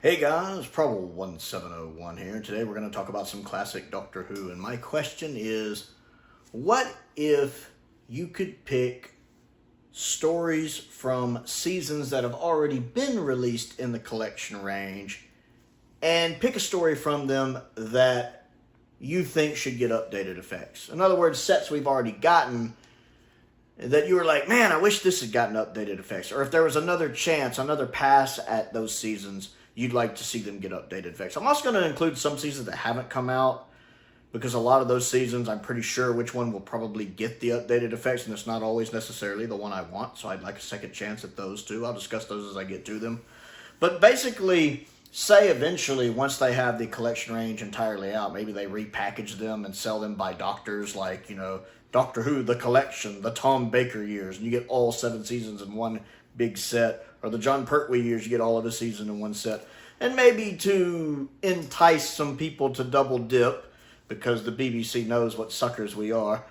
Hey guys, Prowl 1701 here, and today we're going to talk about some classic Doctor Who, and my question is, what if you could pick stories from seasons that have already been released in the collection range, and pick a story from them that you think should get updated effects? In other words, sets we've already gotten that you were like, man, I wish this had gotten updated effects. Or if there was another chance, another pass at those seasons, you'd like to see them get updated effects. I'm also going to include some seasons that haven't come out, because a lot of those seasons, I'm pretty sure which one will probably get the updated effects, and it's not always necessarily the one I want, so I'd like a second chance at those too. I'll discuss those as I get to them. But basically, say eventually, once they have the collection range entirely out, maybe they repackage them and sell them by doctors, like, you know, Doctor Who, the collection, the Tom Baker years, and you get all 7 seasons in one big set, or the John Pertwee years, you get all of the season in one set. And maybe to entice some people to double dip, because the BBC knows what suckers we are,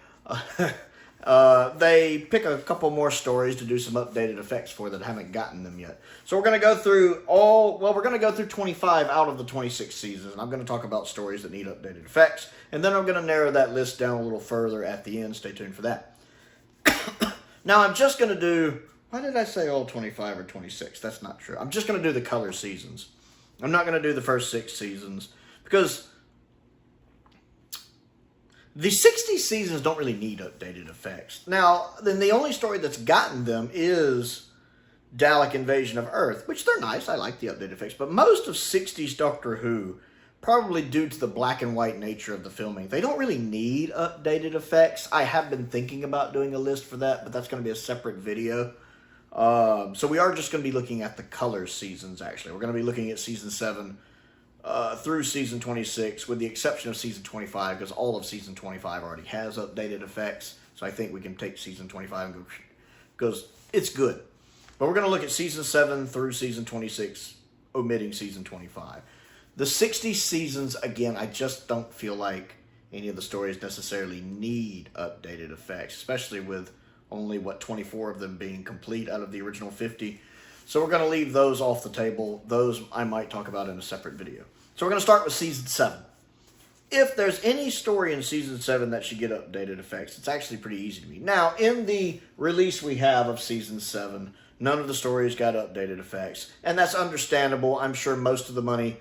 they pick a couple more stories to do some updated effects for that haven't gotten them yet. So we're going to go through we're going to go through 25 out of the 26 seasons, and I'm going to talk about stories that need updated effects, and then I'm going to narrow that list down a little further at the end. Stay tuned for that. Now, I'm just going to do, why did I say all 25 or 26? That's not true. I'm just going to do the color seasons. I'm not going to do the first 6 seasons, because the 60 seasons don't really need updated effects. Now, then the only story that's gotten them is Dalek Invasion of Earth, which they're nice. I like the updated effects. But most of 60s Doctor Who, probably due to the black and white nature of the filming, they don't really need updated effects. I have been thinking about doing a list for that, but that's going to be a separate video. So we are just going to be looking at the color seasons, actually. We're going to be looking at Season 7 through Season 26, with the exception of Season 25, because all of Season 25 already has updated effects. So I think we can take Season 25 and go, because it's good. But we're going to look at Season 7 through Season 26, omitting Season 25. The 60 seasons, again, I just don't feel like any of the stories necessarily need updated effects, especially with only, 24 of them being complete out of the original 50. So we're going to leave those off the table. Those I might talk about in a separate video. So we're going to start with Season 7. If there's any story in Season 7 that should get updated effects, it's actually pretty easy to me. Now, in the release we have of Season 7, none of the stories got updated effects. And that's understandable. I'm sure most of the money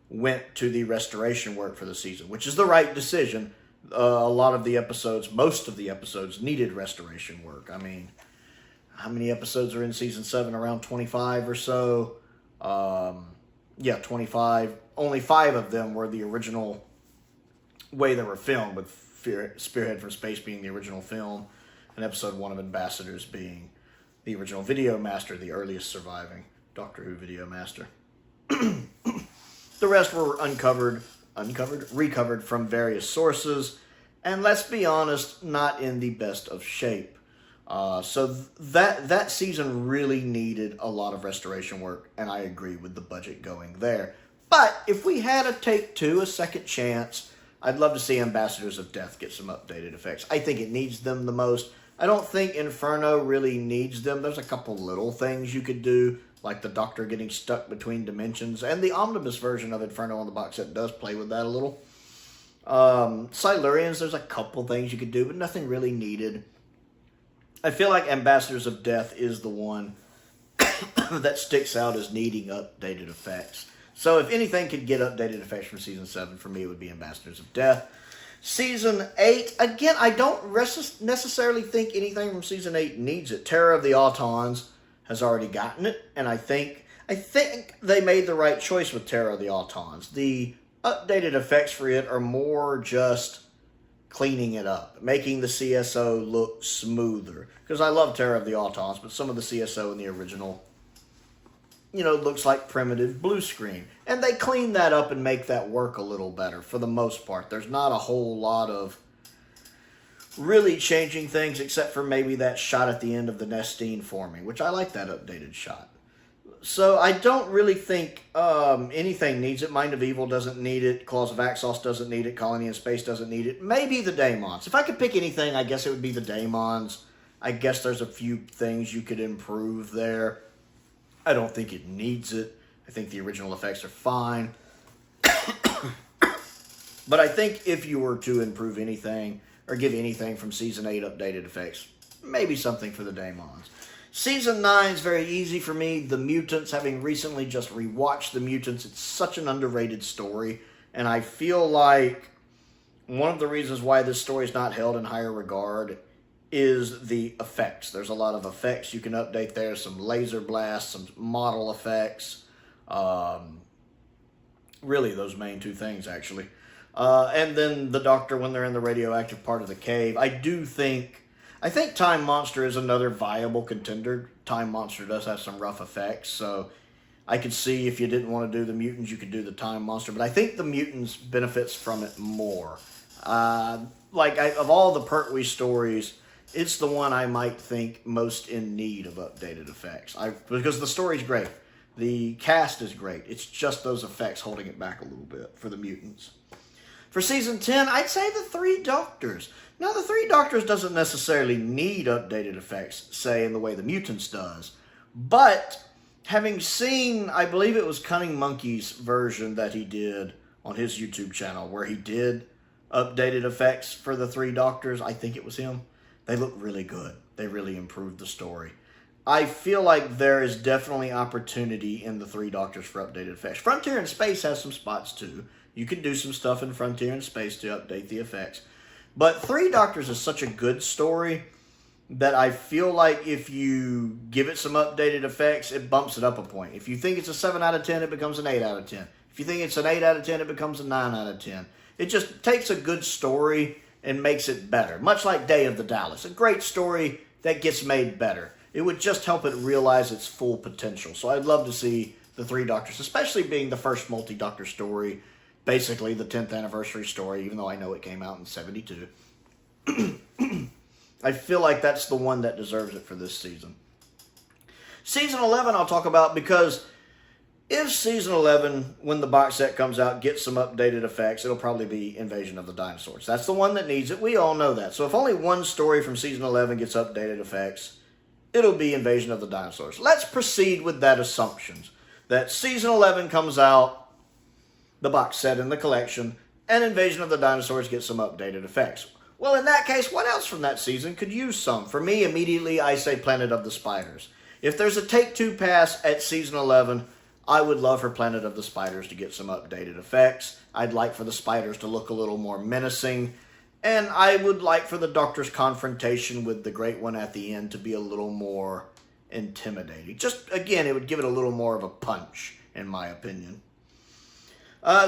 went to the restoration work for the season, which is the right decision. A lot of the episodes, most of the episodes, needed restoration work. I mean, how many episodes are in Season 7? Around 25 or so. Yeah, 25. Only 5 of them were the original way they were filmed, with Spearhead from Space being the original film, and Episode 1 of Ambassadors being the original Video Master, the earliest surviving Doctor Who Video Master. The rest were recovered from various sources, and let's be honest, not in the best of shape. So that season really needed a lot of restoration work, and I agree with the budget going there. But if we had a take 2, a second chance, I'd love to see Ambassadors of Death get some updated effects. I think it needs them the most. I don't think Inferno really needs them. There's a couple little things you could do, like the Doctor getting stuck between dimensions, and the omnibus version of Inferno on the box set does play with that a little. Silurians, there's a couple things you could do, but nothing really needed. I feel like Ambassadors of Death is the one that sticks out as needing updated effects. So if anything could get updated effects from Season 7, for me it would be Ambassadors of Death. Season 8, again, I don't necessarily think anything from Season 8 needs it. Terror of the Autons has already gotten it, and I think they made the right choice with Terror of the Autons. The updated effects for it are more just cleaning it up, making the CSO look smoother. Because I love Terror of the Autons, but some of the CSO in the original, looks like primitive blue screen. And they clean that up and make that work a little better for the most part. There's not a whole lot of really changing things, except for maybe that shot at the end of the Nestine forming, which I like that updated shot. So I don't really think anything needs it. Mind of Evil doesn't need it. Claws of Axos doesn't need it. Colony in Space doesn't need it. Maybe the Daemons. If I could pick anything, I guess it would be the Daemons. I guess there's a few things you could improve there. I don't think it needs it. I think the original effects are fine. But I think if you were to improve anything, or give anything from Season 8 updated effects, maybe something for the Daemons. Season 9 is very easy for me. The Mutants, having recently just rewatched The Mutants, it's such an underrated story. And I feel like one of the reasons why this story is not held in higher regard is the effects. There's a lot of effects you can update there. Some laser blasts, some model effects. Really, those main two things, actually. And then the Doctor, when they're in the radioactive part of the cave. I think Time Monster is another viable contender. Time Monster does have some rough effects, so I could see if you didn't want to do the Mutants, you could do the Time Monster. But I think the Mutants benefits from it more. Of all the Pertwee stories, it's the one I might think most in need of updated effects. Because the story's great. The cast is great. It's just those effects holding it back a little bit for the Mutants. For Season 10, I'd say the Three Doctors. Now, the Three Doctors doesn't necessarily need updated effects, say, in the way the Mutants does. But, having seen, I believe it was Cunning Monkey's version that he did on his YouTube channel, where he did updated effects for the Three Doctors. I think it was him. They look really good. They really improved the story. I feel like there is definitely opportunity in the Three Doctors for updated effects. Frontier in Space has some spots, too. You can do some stuff in Frontier in Space to update the effects. But Three Doctors is such a good story that I feel like if you give it some updated effects, it bumps it up a point. If you think it's a 7 out of 10, it becomes an 8 out of 10. If you think it's an 8 out of 10, it becomes a 9 out of 10. It just takes a good story and makes it better. Much like Day of the Daleks. A great story that gets made better. It would just help it realize its full potential. So I'd love to see the Three Doctors, especially being the first multi-Doctor story. Basically the 10th anniversary story, even though I know it came out in 72. I feel like that's the one that deserves it for this season. Season 11 I'll talk about because if Season 11, when the box set comes out, gets some updated effects, it'll probably be Invasion of the Dinosaurs. That's the one that needs it. We all know that. So if only one story from Season 11 gets updated effects, it'll be Invasion of the Dinosaurs. Let's proceed with that assumption. That Season 11 comes out, the box set in the collection, and Invasion of the Dinosaurs gets some updated effects. Well, in that case, what else from that season could use some? For me, immediately, I say Planet of the Spiders. If there's a Take-Two pass at Season 11, I would love for Planet of the Spiders to get some updated effects. I'd like for the spiders to look a little more menacing. And I would like for the Doctor's confrontation with the Great One at the end to be a little more intimidating. Just, again, it would give it a little more of a punch, in my opinion.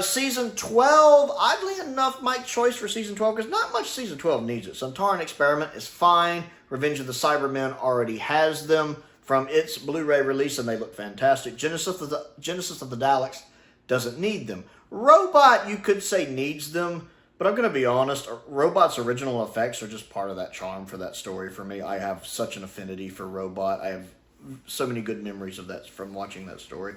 Season 12, oddly enough, my choice for Season 12, because not much Season 12 needs it. Sontaran Experiment is fine. Revenge of the Cybermen already has them from its Blu-ray release, and they look fantastic. Genesis of the Daleks doesn't need them. Robot, you could say, needs them, but I'm going to be honest, Robot's original effects are just part of that charm for that story for me. I have such an affinity for Robot. I have so many good memories of that from watching that story.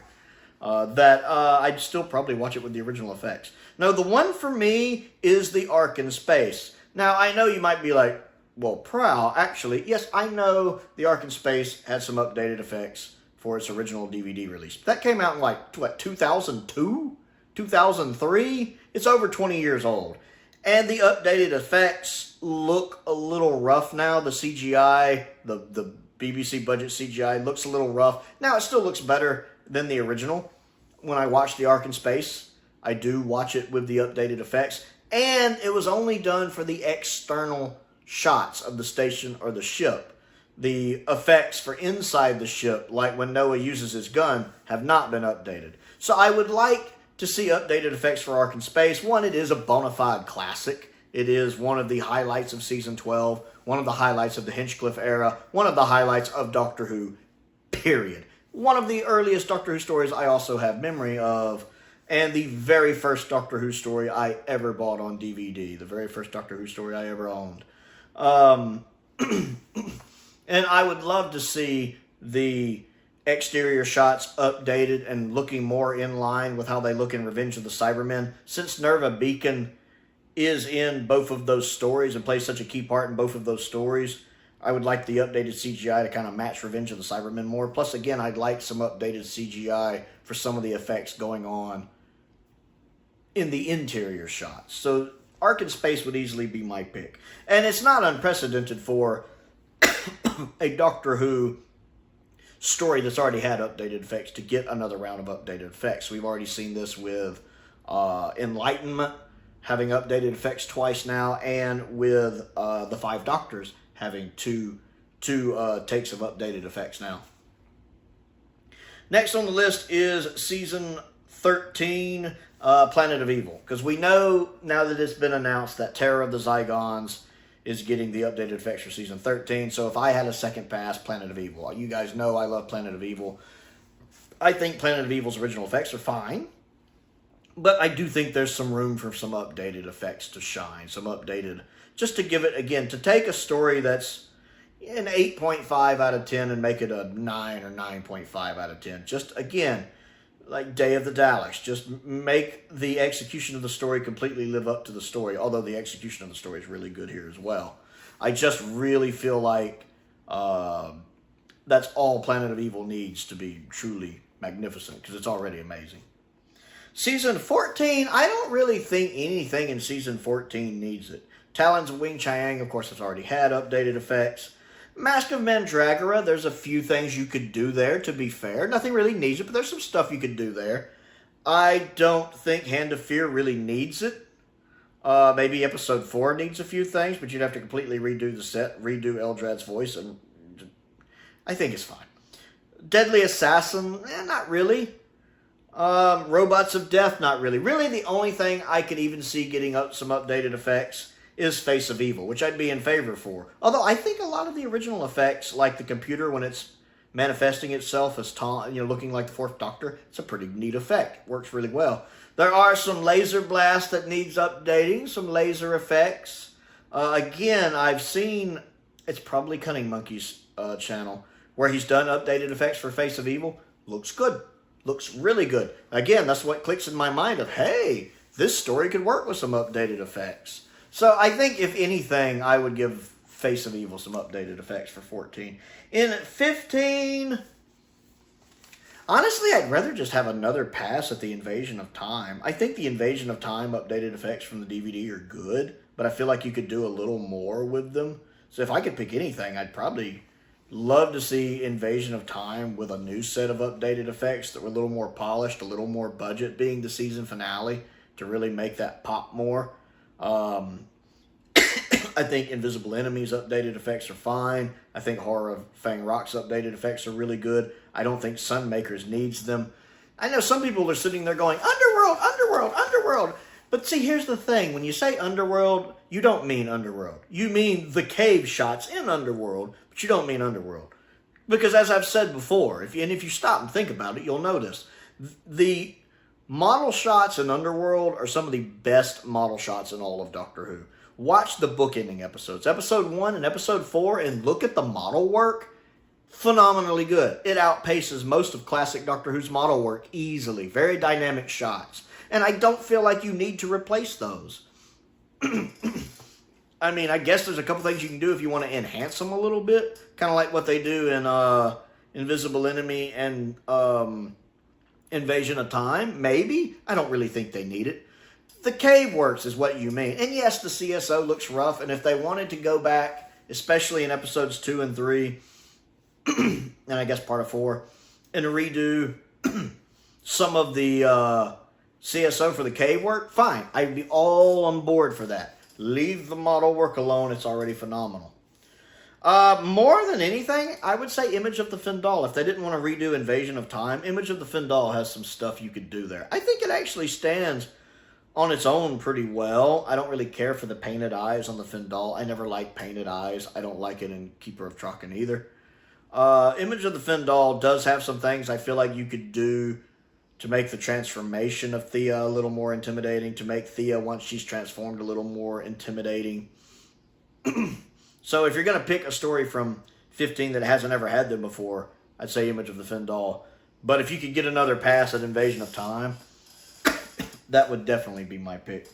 I'd still probably watch it with the original effects. No, the one for me is the Ark in Space. Now, I know you might be like, well, Prowl, actually, yes, I know the Ark in Space had some updated effects for its original DVD release. That came out in, 2002? 2003? It's over 20 years old. And the updated effects look a little rough now. The CGI, the BBC budget CGI looks a little rough. Now, it still looks better than the original. When I watch the Ark in Space, I do watch it with the updated effects. And it was only done for the external shots of the station or the ship. The effects for inside the ship, like when Noah uses his gun, have not been updated. So I would like to see updated effects for Ark in Space. One, it is a bona fide classic. It is one of the highlights of Season 12, one of the highlights of the Hinchcliffe era, one of the highlights of Doctor Who, period. One of the earliest Doctor Who stories I also have memory of, and the very first Doctor Who story I ever bought on DVD. The very first Doctor Who story I ever owned. And I would love to see the exterior shots updated and looking more in line with how they look in Revenge of the Cybermen. Since Nerva Beacon is in both of those stories and plays such a key part in both of those stories, I would like the updated CGI to kind of match Revenge of the Cybermen more. Plus, again, I'd like some updated CGI for some of the effects going on in the interior shots. So Ark in Space would easily be my pick. And it's not unprecedented for a Doctor Who story that's already had updated effects to get another round of updated effects. We've already seen this with Enlightenment having updated effects twice now, and with the Five Doctors having two takes of updated effects now. Next on the list is Season 13, Planet of Evil. Because we know, now that it's been announced, that Terror of the Zygons is getting the updated effects for Season 13. So if I had a second pass, Planet of Evil. You guys know I love Planet of Evil. I think Planet of Evil's original effects are fine. But I do think there's some room for some updated effects to shine. Some updated, just to give it, again, to take a story that's an 8.5 out of 10 and make it a 9 or 9.5 out of 10. Just, again, like Day of the Daleks. Just make the execution of the story completely live up to the story. Although the execution of the story is really good here as well. I just really feel like that's all Planet of Evil needs to be truly magnificent. Because it's already amazing. Season 14, I don't really think anything in Season 14 needs it. Talons of Wing Chiang, of course, has already had updated effects. Mask of Mandragora, there's a few things you could do there, to be fair. Nothing really needs it, but there's some stuff you could do there. I don't think Hand of Fear really needs it. Maybe Episode 4 needs a few things, but you'd have to completely redo the set, redo Eldrad's voice, and I think it's fine. Deadly Assassin, not really. Robots of Death, not really. Really, the only thing I could even see getting some updated effects is Face of Evil, which I'd be in favor for. Although I think a lot of the original effects, like the computer when it's manifesting itself as looking like the Fourth Doctor, it's a pretty neat effect. Works really well. There are some laser blasts that needs updating, some laser effects. Again, I've seen, it's probably Cunning Monkey's channel, where he's done updated effects for Face of Evil. Looks good. Looks really good. Again, that's what clicks in my mind of, hey, this story could work with some updated effects. So I think, if anything, I would give Face of Evil some updated effects for 14. In 15, honestly, I'd rather just have another pass at the Invasion of Time. I think the Invasion of Time updated effects from the DVD are good, but I feel like you could do a little more with them. So if I could pick anything, I'd probably love to see Invasion of Time with a new set of updated effects that were a little more polished, a little more budget, being the season finale, to really make that pop more. I think Invisible Enemies updated effects are fine. I think Horror of Fang Rock's updated effects are really good. I don't think Sunmakers needs them. I know some people are sitting there going, Underworld, Underworld, Underworld. But see, here's the thing. When you say Underworld, you don't mean Underworld. You mean the cave shots in Underworld, but you don't mean Underworld. Because as I've said before, if you stop and think about it, you'll notice the model shots in Underworld are some of the best model shots in all of Doctor Who. Watch the bookending episodes. Episode 1 and Episode 4, and look at the model work. Phenomenally good. It outpaces most of classic Doctor Who's model work easily. Very dynamic shots. And I don't feel like you need to replace those. I mean, I guess there's a couple things you can do if you want to enhance them a little bit. Kind of like what they do in Invisible Enemy and Invasion of Time. Maybe. I don't really think they need it. The cave works is what you mean. And yes, the CSO looks rough. And if they wanted to go back, especially in episodes 2 and 3, and I guess part of 4, and redo some of the CSO for the cave work, fine. I'd be all on board for that. Leave the model work alone. It's already phenomenal. More than anything, I would say Image of the Findal. If they didn't want to redo Invasion of Time, Image of the Findal has some stuff you could do there. I think it actually stands on its own pretty well. I don't really care for the painted eyes on the Findal. I never liked painted eyes. I don't like it in Keeper of Traken either. Image of the Findal does have some things I feel like you could do to make the transformation of Thea a little more intimidating, to make Thea, once she's transformed, a little more intimidating. So if you're going to pick a story from 15 that hasn't ever had them before, I'd say Image of the Findal. But if you could get another pass at Invasion of Time, that would definitely be my pick.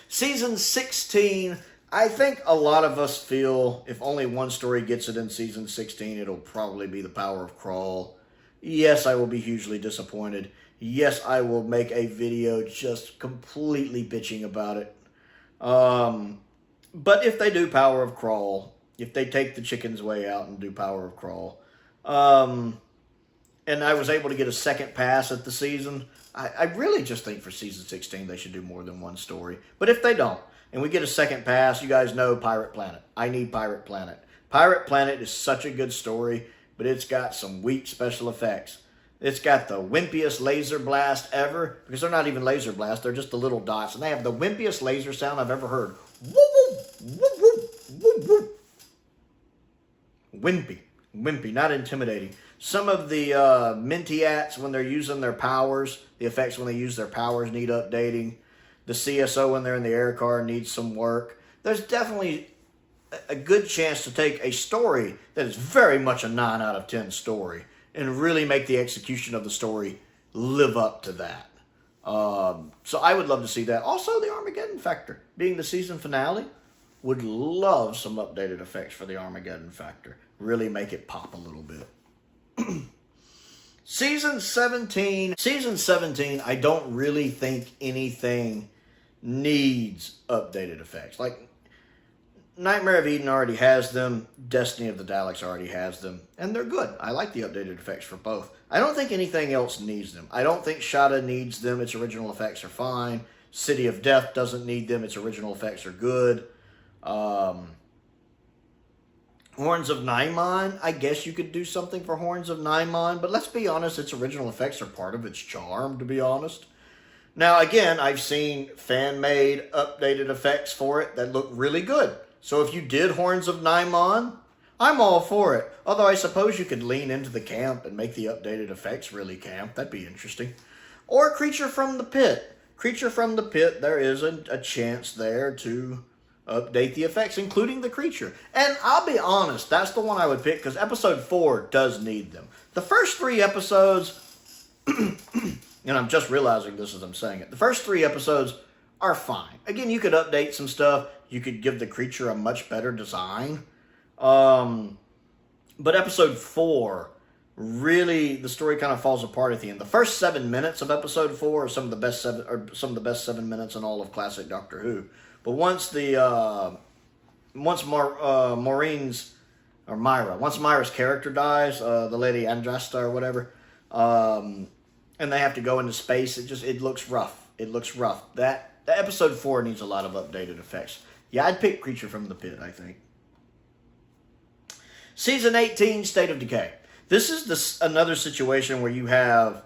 Season 16, I think a lot of us feel if only one story gets it in season 16, it'll probably be the power of Crawl. Yes, I will be hugely disappointed. Yes, I will make a video just completely bitching about it. But if they do Power of Crawl, if they take the chicken's way out and do Power of Crawl, and I was able to get a second pass at the season, I really just think for season 16 they should do more than one story. But if they don't, and we get a second pass, you guys know Pirate Planet. I need Pirate Planet. Pirate Planet is such a good story, but it's got some weak special effects. It's got the wimpiest laser blast ever, because they're not even laser blasts, they're just the little dots, and they have the wimpiest laser sound I've ever heard. Woo woo, woo woo, woo woo. Wimpy, not intimidating. Some of the Mintiats, when they're using their powers, the effects when they use their powers need updating. The CSO when they're in the air car needs some work. There's definitely a good chance to take a story that is very much a 9 out of 10 story and really make the execution of the story live up to that. So I would love to see that. Also, the Armageddon Factor, being the season finale, would love some updated effects for the Armageddon Factor. Really make it pop a little bit. Season 17, I don't really think anything needs updated effects. Like, Nightmare of Eden already has them. Destiny of the Daleks already has them. And they're good. I like the updated effects for both. I don't think anything else needs them. I don't think Shada needs them. Its original effects are fine. City of Death doesn't need them. Its original effects are good. Horns of Naimon, I guess you could do something for Horns of Naimon, but let's be honest, its original effects are part of its charm, to be honest. Now, again, I've seen fan-made updated effects for it that look really good. So if you did Horns of Naimon, I'm all for it. Although I suppose you could lean into the camp and make the updated effects really camp. That'd be interesting. Or Creature from the Pit. Creature from the Pit, there is a chance there to update the effects, including the creature. And I'll be honest, that's the one I would pick, because episode 4 does need them. The first 3 episodes, and I'm just realizing this as I'm saying it, the first 3 episodes are fine. Again, you could update some stuff. You could give the creature a much better design. But episode 4, really, the story kind of falls apart at the end. The first 7 minutes of episode 4 are some of the best 7 minutes in all of classic Doctor Who. But once Myra's character dies, the lady Andrasta or whatever, and they have to go into space, it looks rough. It looks rough. The episode 4 needs a lot of updated effects. Yeah, I'd pick Creature from the Pit, I think. Season 18, State of Decay. This is another situation where you have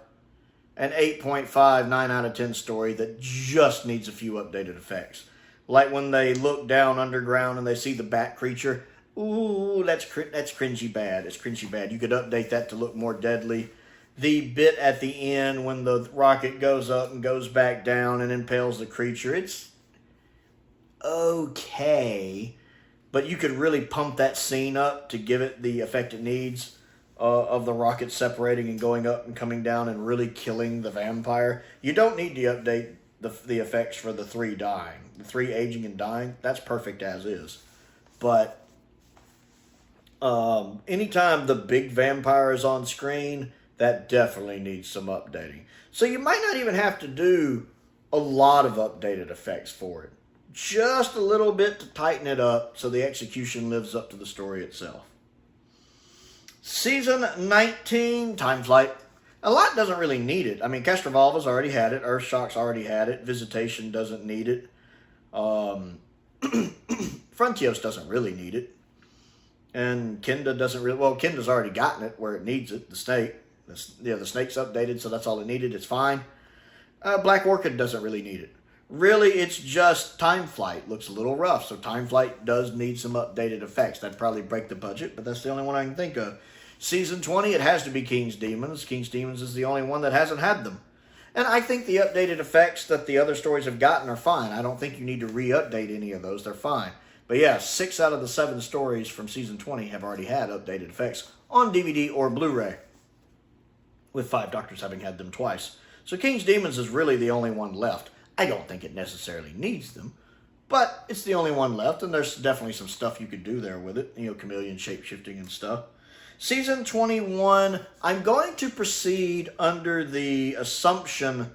an 8.5, 9 out of 10 story that just needs a few updated effects. Like when they look down underground and they see the bat creature. Ooh, that's cringy bad. It's cringy bad. You could update that to look more deadly. The bit at the end when the rocket goes up and goes back down and impales the creature. It's okay. But you could really pump that scene up to give it the effect it needs of the rocket separating and going up and coming down and really killing the vampire. You don't need to update the effects for the 3 dying. The 3 aging and dying, that's perfect as is. But anytime the big vampire is on screen, that definitely needs some updating. So you might not even have to do a lot of updated effects for it. Just a little bit to tighten it up so the execution lives up to the story itself. Season 19, Time Flight. A lot doesn't really need it. I mean, Castrovalva's already had it. Earthshock's already had it. Visitation doesn't need it. Frontios doesn't really need it. And Kenda doesn't really... Well, Kenda's already gotten it where it needs it. The snake. The snake's updated, so that's all it needed. It's fine. Black Orchid doesn't really need it. Really, it's just Time Flight. Looks a little rough, so Time Flight does need some updated effects. That'd probably break the budget, but that's the only one I can think of. Season 20, it has to be King's Demons. King's Demons is the only one that hasn't had them. And I think the updated effects that the other stories have gotten are fine. I don't think you need to re-update any of those. They're fine. But yeah, 6 out of the 7 stories from Season 20 have already had updated effects on DVD or Blu-ray, with 5 Doctors having had them twice. So King's Demons is really the only one left. I don't think it necessarily needs them, But it's the only one left, and there's definitely some stuff you could do there with it. You know, chameleon shape-shifting and stuff. Season 21, I'm going to proceed under the assumption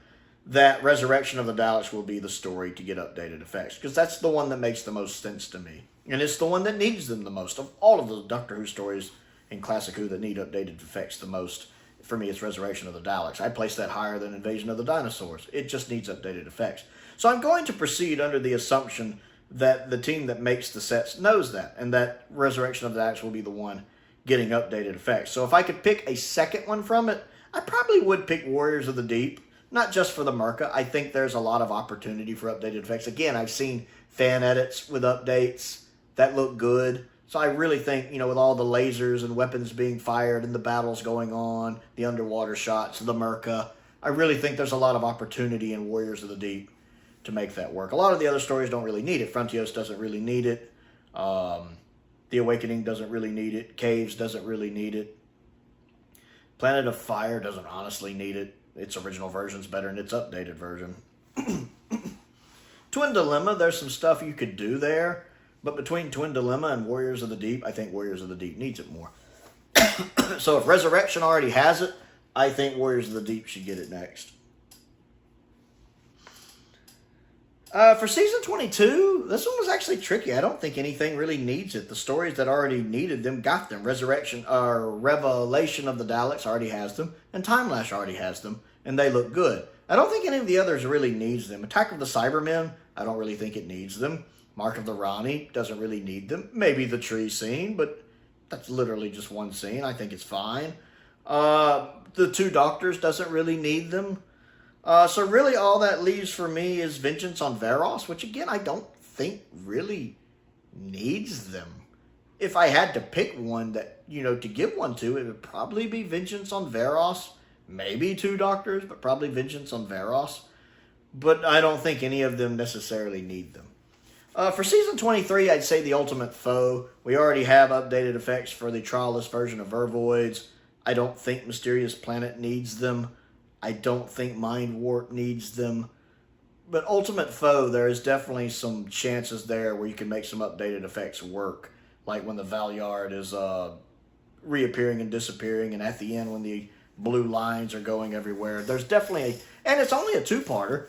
that Resurrection of the Daleks will be the story to get updated effects, because that's the one that makes the most sense to me. And it's the one that needs them the most. Of all of the Doctor Who stories in Classic Who that need updated effects the most, for me, it's Resurrection of the Daleks. I place that higher than Invasion of the Dinosaurs. It just needs updated effects. So I'm going to proceed under the assumption that the team that makes the sets knows that, and that Resurrection of the Daleks will be the one getting updated effects. So if I could pick a second one from it, I probably would pick Warriors of the Deep, not just for the Merca. I think there's a lot of opportunity for updated effects. Again, I've seen fan edits with updates that look good. So I really think, you know, with all the lasers and weapons being fired and the battles going on, the underwater shots, the Merca, I really think there's a lot of opportunity in Warriors of the Deep to make that work. A lot of the other stories don't really need it. Frontios doesn't really need it. The Awakening doesn't really need it. Caves doesn't really need it. Planet of Fire doesn't honestly need it. Its original version's better than its updated version. Twin Dilemma, there's some stuff you could do there. But between Twin Dilemma and Warriors of the Deep, I think Warriors of the Deep needs it more. So if Resurrection already has it, I think Warriors of the Deep should get it next. For Season 22, this one was actually tricky. I don't think anything really needs it. The stories that already needed them got them. Revelation of the Daleks already has them, and Time Lash already has them, and they look good. I don't think any of the others really needs them. Attack of the Cybermen, I don't really think it needs them. Mark of the Rani doesn't really need them. Maybe the tree scene, but that's literally just one scene. I think it's fine. The Two Doctors doesn't really need them. So really all that leaves for me is Vengeance on Varos, which again, I don't think really needs them. If I had to pick one that, you know, to give one to, it would probably be Vengeance on Varos. Maybe Two Doctors, but probably Vengeance on Varos. But I don't think any of them necessarily need them. For Season 23, I'd say The Ultimate Foe. We already have updated effects for the trialless version of Vervoids. I don't think Mysterious Planet needs them. I don't think Mind Warp needs them. But Ultimate Foe, there is definitely some chances there where you can make some updated effects work. Like when the Valyard is reappearing and disappearing, and at the end when the blue lines are going everywhere. There's definitely and it's only a two-parter.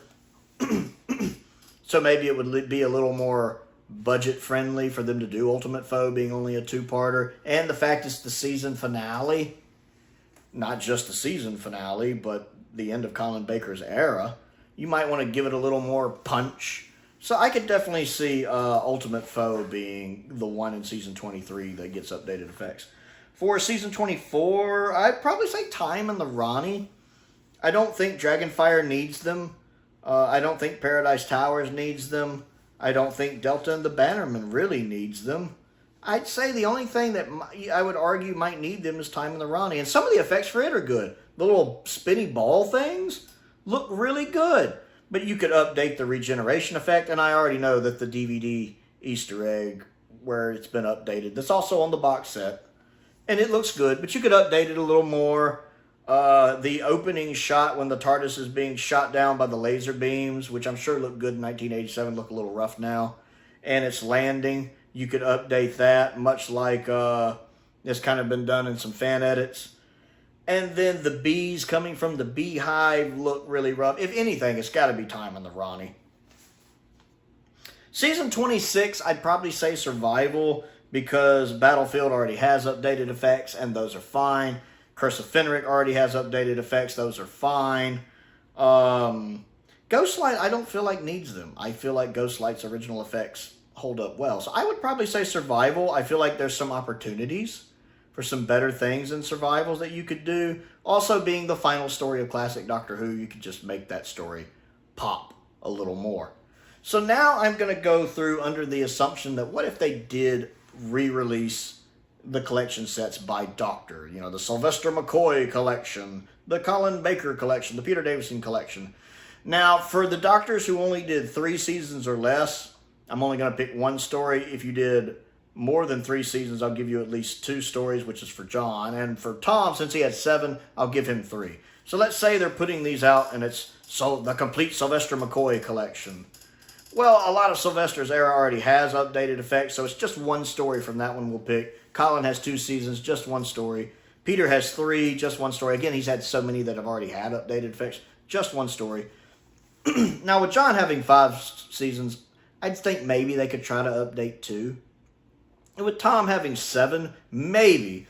So maybe it would be a little more budget-friendly for them to do Ultimate Foe being only a two-parter. And the fact it's the season finale, not just the season finale, but the end of Colin Baker's era, you might want to give it a little more punch. So I could definitely see Ultimate Foe being the one in Season 23 that gets updated effects. For Season 24, I'd probably say Time and the Rani. I don't think Dragonfire needs them. I don't think Paradise Towers needs them. I don't think Delta and the Bannerman really needs them. I'd say the only thing that I would argue might need them is Time and the Rani. And some of the effects for it are good. The little spinny ball things look really good. But you could update the regeneration effect. And I already know that the DVD Easter egg where it's been updated, that's also on the box set. And it looks good, but you could update it a little more. The opening shot when the TARDIS is being shot down by the laser beams, which I'm sure looked good in 1987, look a little rough now. And it's landing. You could update that, much like it's kind of been done in some fan edits. And then the bees coming from the beehive look really rough. If anything, it's got to be Time on the Rani. Season 26, I'd probably say Survival, because Battlefield already has updated effects, and those are fine. Curse of Fenric already has updated effects. Those are fine. Ghostlight, I don't feel like needs them. I feel like Ghostlight's original effects hold up well. So I would probably say Survival. I feel like there's some opportunities for some better things in Survivals that you could do. Also, being the final story of classic Doctor Who, you could just make that story pop a little more. So now I'm going to go through under the assumption that what if they did re-release the collection sets by Doctor? You know, the Sylvester McCoy collection, the Colin Baker collection, the Peter Davison collection. Now, for the Doctors who only did 3 seasons or less, I'm only going to pick one story. If you did more than 3 seasons, I'll give you at least 2 stories, which is for John. And for Tom, since he had 7, I'll give him 3. So let's say they're putting these out and it's the complete Sylvester McCoy collection. Well, a lot of Sylvester's era already has updated effects, so it's just one story from that one we'll pick. Colin has 2 seasons, just one story. Peter has 3, just one story. Again, he's had so many that have already had updated effects, just one story. Now, with John having 5 seasons, I'd think maybe they could try to update 2. And with Tom having 7, maybe.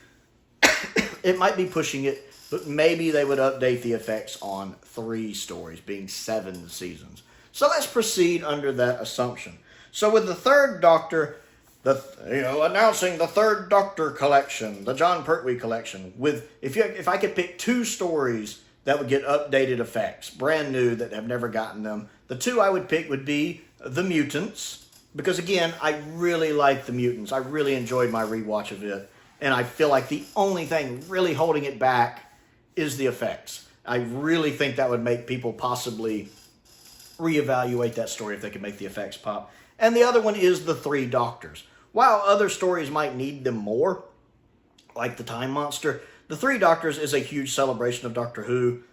It might be pushing it, but maybe they would update the effects on 3 stories, being 7 seasons. So let's proceed under that assumption. So with the Third Doctor, announcing the Third Doctor collection, the John Pertwee collection, with if I could pick 2 stories that would get updated effects, brand new, that have never gotten them, the 2 I would pick would be The Mutants, because again, I really like The Mutants. I really enjoyed my rewatch of it, and I feel like the only thing really holding it back is the effects. I really think that would make people possibly reevaluate that story if they could make the effects pop. And the other one is The Three Doctors. While other stories might need them more, like The Time Monster, The Three Doctors is a huge celebration of Doctor Who.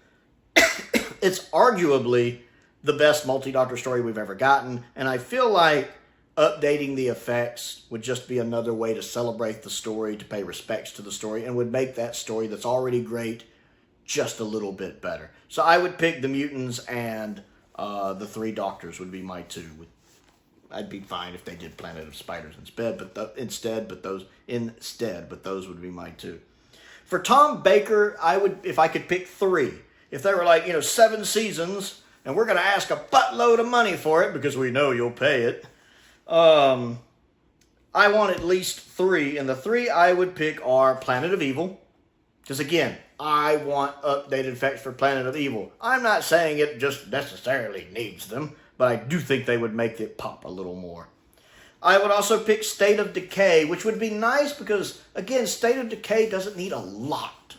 It's arguably the best multi-Doctor story we've ever gotten, and I feel like updating the effects would just be another way to celebrate the story, to pay respects to the story, and would make that story that's already great just a little bit better. So I would pick The Mutants, and The Three Doctors would be my 2. I'd be fine if they did Planet of Spiders instead, but those would be my 2. For Tom Baker, I would, if I could pick 3. If they were like, 7 seasons, and we're going to ask a buttload of money for it because we know you'll pay it, I want at least 3, and the 3 I would pick are Planet of Evil, because again, I want updated effects for Planet of Evil. I'm not saying it just necessarily needs them, but I do think they would make it pop a little more. I would also pick State of Decay, which would be nice because, again, State of Decay doesn't need a lot.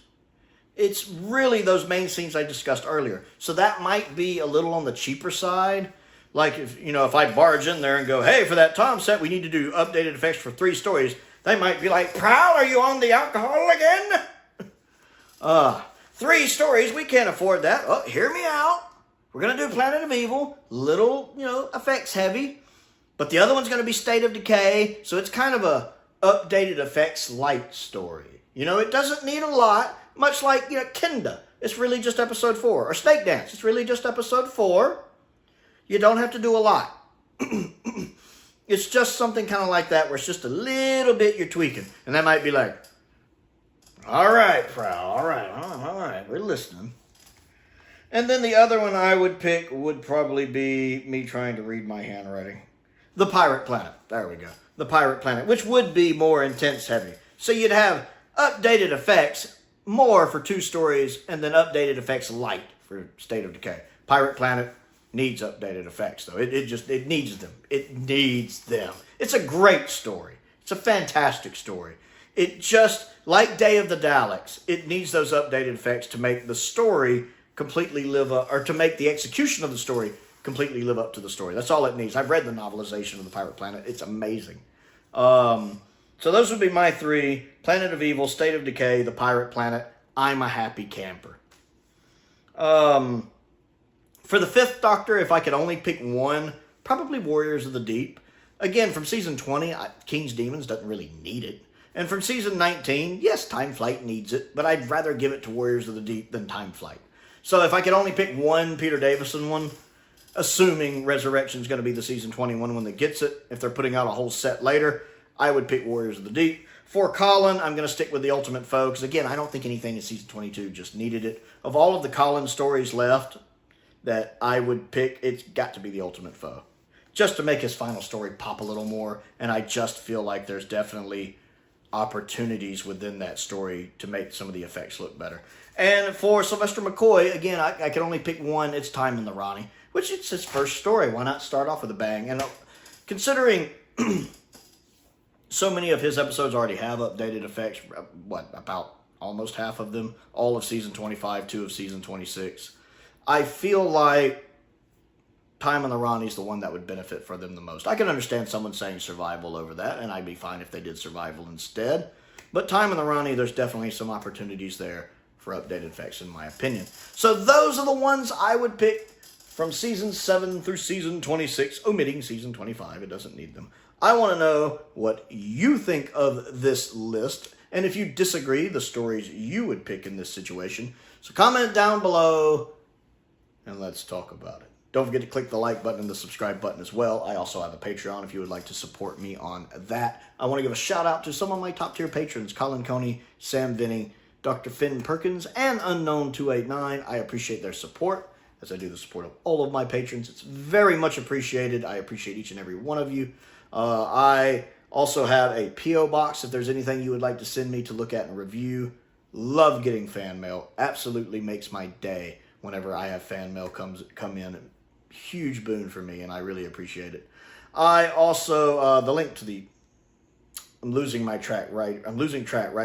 It's really those main scenes I discussed earlier. So that might be a little on the cheaper side. Like, if I barge in there and go, hey, for that Tom set, we need to do updated effects for 3 stories, they might be like, Prowl, are you on the alcohol again? 3 stories, we can't afford that. Oh, hear me out. We're going to do Planet of Evil, little, effects heavy. But the other one's going to be State of Decay, so it's kind of a updated effects light story. It doesn't need a lot, much like, Kinda. It's really just episode 4. Or Snake Dance. It's really just episode 4. You don't have to do a lot. It's just something kind of like that where it's just a little bit you're tweaking. And that might be like, all right, Prowl, all right, we're listening. And then the other one I would pick would probably be me trying to read my handwriting. The Pirate Planet. There we go. The Pirate Planet, which would be more intense heavy. So you'd have updated effects more for 2 stories and then updated effects light for State of Decay. Pirate Planet needs updated effects, though. It needs them. It needs them. It's a great story. It's a fantastic story. It just, like Day of the Daleks, it needs those updated effects to make the story completely live up, or to make the execution of the story completely live up to the story. That's all it needs. I've read the novelization of The Pirate Planet. It's amazing. So those would be my 3. Planet of Evil, State of Decay, The Pirate Planet. I'm a happy camper. For the 5th Doctor, if I could only pick 1, probably Warriors of the Deep. Again, from season 20, King's Demons doesn't really need it. And from season 19, yes, Time Flight needs it, but I'd rather give it to Warriors of the Deep than Time Flight. So if I could only pick 1 Peter Davison one, assuming Resurrection's going to be the season 21 one that gets it, if they're putting out a whole set later, I would pick Warriors of the Deep. For Colin, I'm going to stick with The Ultimate Foe, because again, I don't think anything in season 22 just needed it. Of all of the Colin stories left that I would pick, it's got to be The Ultimate Foe. Just to make his final story pop a little more, and I just feel like there's definitely opportunities within that story to make some of the effects look better. And for Sylvester McCoy, again, I can only pick 1. It's Time in the Ronnie, which it's his first story. Why not start off with a bang? And considering so many of his episodes already have updated effects, about almost half of them, all of season 25, 2 of season 26, I feel like Time in the Ronnie is the one that would benefit for them the most. I can understand someone saying Survival over that, and I'd be fine if they did Survival instead. But Time in the Ronnie, there's definitely some opportunities there for updated effects, in my opinion. So those are the ones I would pick from season 7 through season 26, omitting season 25. It doesn't need them. I want to know what you think of this list, and if you disagree, the stories you would pick in this situation. So comment down below, and let's talk about it. Don't forget to click the like button and the subscribe button as well. I also have a Patreon if you would like to support me on that. I want to give a shout out to some of my top tier patrons, Colin Coney, Sam Venning, Dr. Finn Perkins, and Unknown289. I appreciate their support, as I do the support of all of my patrons. It's very much appreciated. I appreciate each and every one of you. I also have a P.O. box if there's anything you would like to send me to look at and review. Love getting fan mail. Absolutely makes my day whenever I have fan mail come in. Huge boon for me, and I really appreciate it. I also, the link to the, I'm losing track right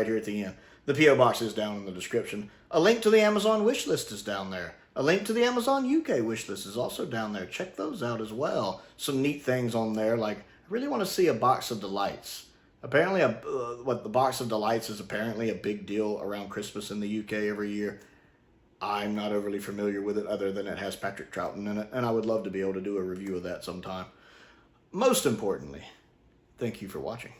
here at the end. The P.O. box is down in the description. A link to the Amazon wish list is down there. A link to the Amazon UK wish list is also down there. Check those out as well. Some neat things on there, like I really want to see a box of delights. Apparently, the box of delights is apparently a big deal around Christmas in the UK every year. I'm not overly familiar with it other than it has Patrick Troughton in it, and I would love to be able to do a review of that sometime. Most importantly, thank you for watching.